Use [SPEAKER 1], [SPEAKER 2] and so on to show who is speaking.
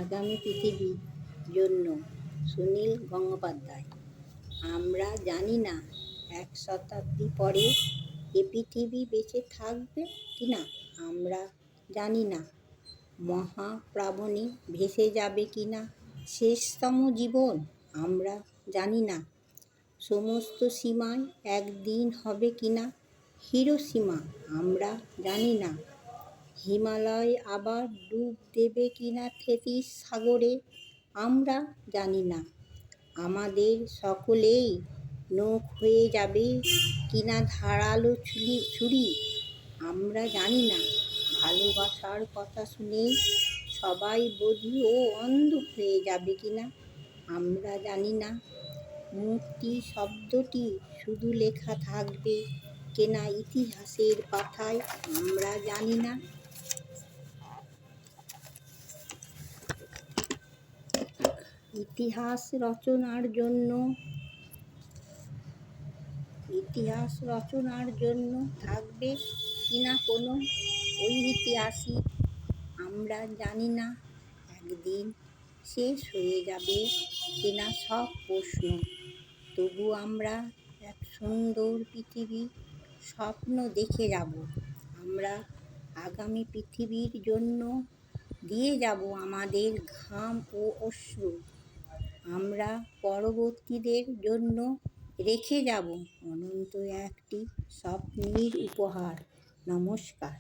[SPEAKER 1] আগামী পৃথিবীর জন্য সুনীল গঙ্গোপাধ্যায়। আমরা জানি না 1 শতাব্দী পরে এ পৃথিবী বেঁচে থাকবে কিনা। আমরা জানি না মহাপ্লাবনে ভেসে যাবে কিনা শেষতম জীবন। আমরা জানি না সমস্ত সীমায় একদিন হবে কিনা হিরোশিমা। আমরা জানি না হিমালয় আবার ডুব দেবে কিনা থেটিস সাগরে। আমরা জানি না আমাদের সকলেই নখ হয়ে যাবে কিনা ধারালো ছুরি। আমরা জানি না ভালোবাসার কথা শুনেই সবাই বধির ও অন্ধ হয়ে যাবে কিনা। আমরা জানি না মুক্তি শব্দটি শুধু লেখা থাকবে কিনা ইতিহাসের পাতায়। আমরা জানি না ইতিহাস রচনার জন্য থাকবে কিনা কোনো ঐতিহাসিক। আমরা জানি না একদিন শেষ হয়ে যাবে কিনা সব প্রশ্ন। তবু আমরা এক সুন্দর পৃথিবীর স্বপ্ন দেখে যাব। আমরা আগামী পৃথিবীর জন্য দিয়ে যাব আমাদের ঘাম ও অশ্রু। আমরা পরবর্তীদের জন্য রেখে যাব অনন্ত একটি স্বপ্নের উপহার। নমস্কার।